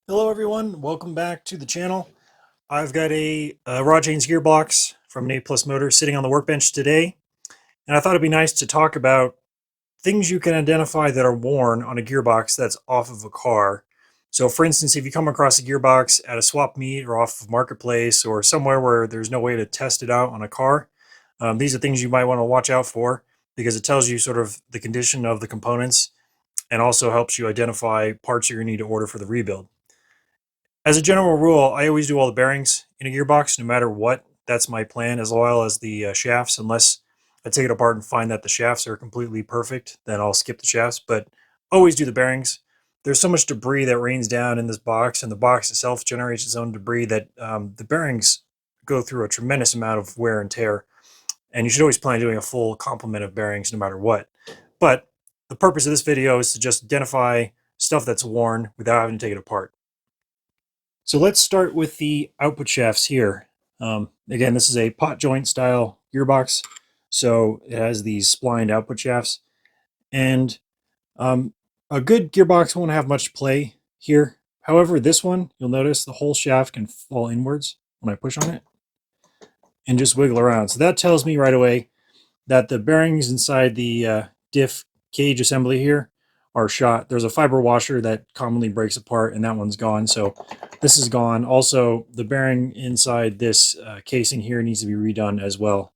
Hello everyone, welcome back to the channel. I've got a Raw Chains Gearbox from an A Plus motor sitting on the workbench today, and I thought it'd be nice to talk about things you can identify that are worn on a gearbox that's off of a car. So for instance, if you come across a gearbox at a swap meet or off of Marketplace or somewhere where there's no way to test it out on a car, these are things you might want to watch out for because it tells you sort of the condition of the components and also helps you identify parts you're going to need to order for the rebuild. As a general rule, I always do all the bearings in a gearbox, no matter what. That's my plan, as well as the shafts. Unless I take it apart and find that the shafts are completely perfect, then I'll skip the shafts. But always do the bearings. There's so much debris that rains down in this box, and the box itself generates its own debris that the bearings go through a tremendous amount of wear and tear. And you should always plan on doing a full complement of bearings no matter what. But the purpose of this video is to just identify stuff that's worn without having to take it apart. So let's start with the output shafts here. Again, this is a pot joint style gearbox, so it has these splined output shafts. And a good gearbox won't have much play here. However, this one, you'll notice the whole shaft can fall inwards when I push on it and just wiggle around. So that tells me right away that the bearings inside the diff cage assembly here are shot. There's a fiber washer that commonly breaks apart, and that one's gone. So this is gone. Also, the bearing inside this casing here needs to be redone as well.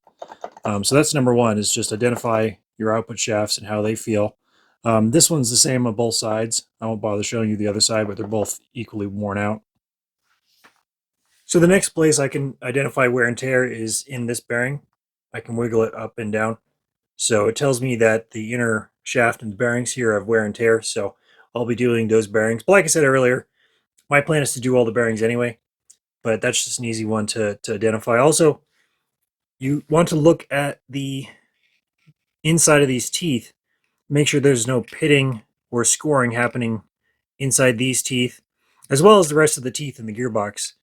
So that's number one, is just identify your output shafts and how they feel. This one's the same on both sides. I won't bother showing you the other side, but they're both equally worn out. So the next place I can identify wear and tear is in this bearing. I can wiggle it up and down. So it tells me that the inner shaft and the bearings here have wear and tear. So I'll be doing those bearings. But like I said earlier, my plan is to do all the bearings anyway, but that's just an easy one to identify. Also, you want to look at the inside of these teeth. Make sure there's no pitting or scoring happening inside these teeth, as well as the rest of the teeth in the gearbox,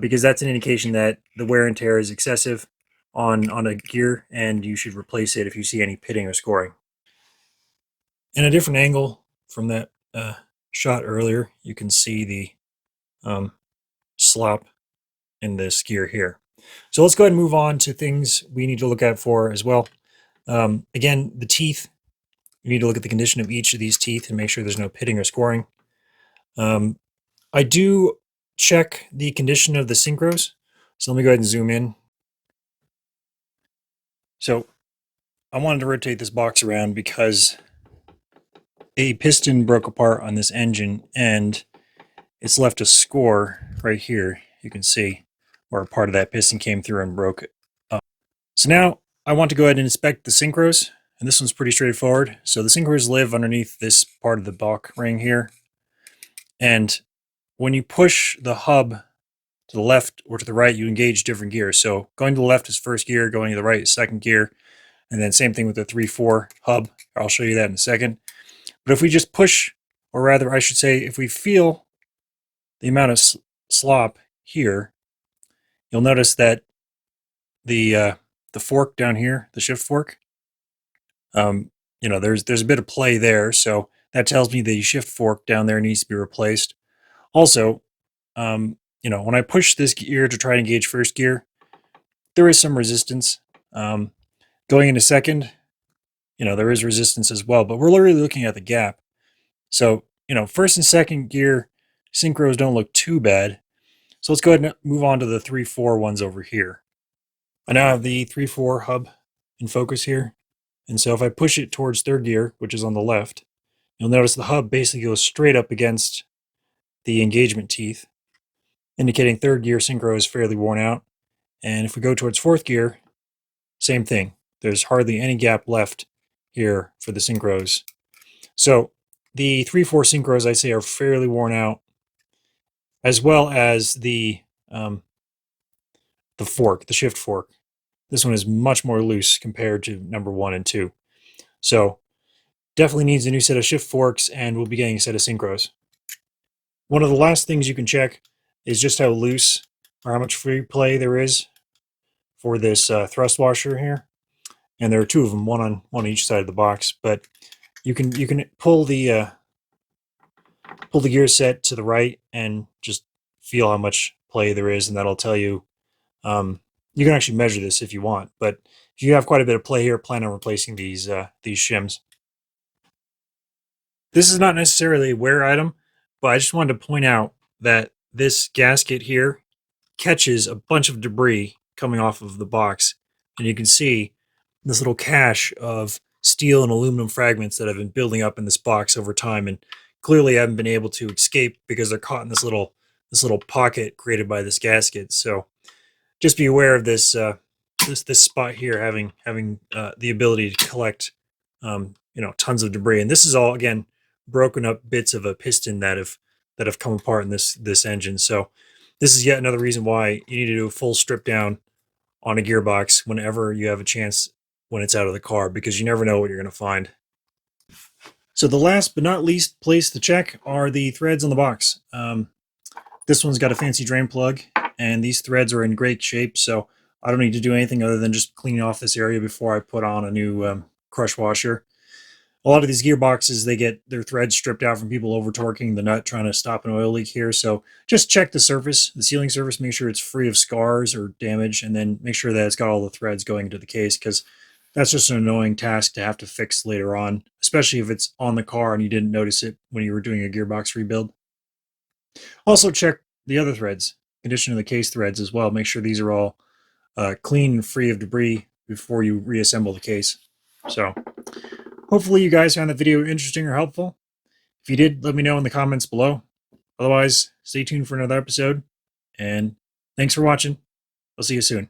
because that's an indication that the wear and tear is excessive on a gear, and you should replace it if you see any pitting or scoring. In a different angle from that shot earlier, you can see the slop in this gear here. So let's go ahead and move on to things we need to look at for as well. Again, the teeth. You need to look at the condition of each of these teeth and make sure there's no pitting or scoring. I do check the condition of the synchros. So let me go ahead and zoom in. So I wanted to rotate this box around because a piston broke apart on this engine and it's left a score right here. You can see where part of that piston came through and broke it up. So now I want to go ahead and inspect the synchros, and this one's pretty straightforward. So the synchros live underneath this part of the balk ring here. And when you push the hub to the left or to the right, you engage different gears. So going to the left is first gear, going to the right is second gear, and then same thing with the 3-4 hub. I'll show you that in a second. But if we just push, or rather I should say, if we feel the amount of slop here, you'll notice that the fork down here, the shift fork, there's a bit of play there. So that tells me the shift fork down there needs to be replaced. Also, when I push this gear to try to engage first gear, there is some resistance. Going into second, there is resistance as well, but we're literally looking at the gap. So, first and second gear synchros don't look too bad. So let's go ahead and move on to the 3-4 ones over here. I now have the 3-4 hub in focus here. And so if I push it towards third gear, which is on the left, you'll notice the hub basically goes straight up against the engagement teeth, indicating third gear synchro is fairly worn out. And if we go towards fourth gear, same thing. There's hardly any gap left here for the synchros. So the 3-4 synchros, I say, are fairly worn out, as well as the fork, the shift fork. This one is much more loose compared to number 1 and 2. So definitely needs a new set of shift forks, and we'll be getting a set of synchros. One of the last things you can check is just how loose or how much free play there is for this thrust washer here. And there are two of them, one on each side of the box. But you can pull the pull the gear set to the right and just feel how much play there is, and that'll tell you. You can actually measure this if you want, but if you have quite a bit of play here, plan on replacing these shims. This is not necessarily a wear item, but I just wanted to point out that this gasket here catches a bunch of debris coming off of the box, and you can see this little cache of steel and aluminum fragments that have been building up in this box over time, and clearly haven't been able to escape because they're caught in this little pocket created by this gasket. So just be aware of this spot here having the ability to collect tons of debris, and this is all again broken up bits of a piston that have come apart in this engine. So this is yet another reason why you need to do a full strip down on a gearbox whenever you have a chance when it's out of the car, because you never know what you're going to find. So the last but not least place to check are the threads on the box. This one's got a fancy drain plug, and these threads are in great shape, so I don't need to do anything other than just clean off this area before I put on a new crush washer. A lot of these gearboxes, they get their threads stripped out from people over torquing the nut trying to stop an oil leak here. So just check the surface, the sealing surface, make sure it's free of scars or damage, and then make sure that it's got all the threads going into the case, because that's just an annoying task to have to fix later on, especially if it's on the car and you didn't notice it when you were doing a gearbox rebuild. Also check the other threads, condition of the case threads as well. Make sure these are all clean and free of debris before you reassemble the case. So hopefully you guys found the video interesting or helpful. If you did, let me know in the comments below. Otherwise, stay tuned for another episode, and thanks for watching. I'll see you soon.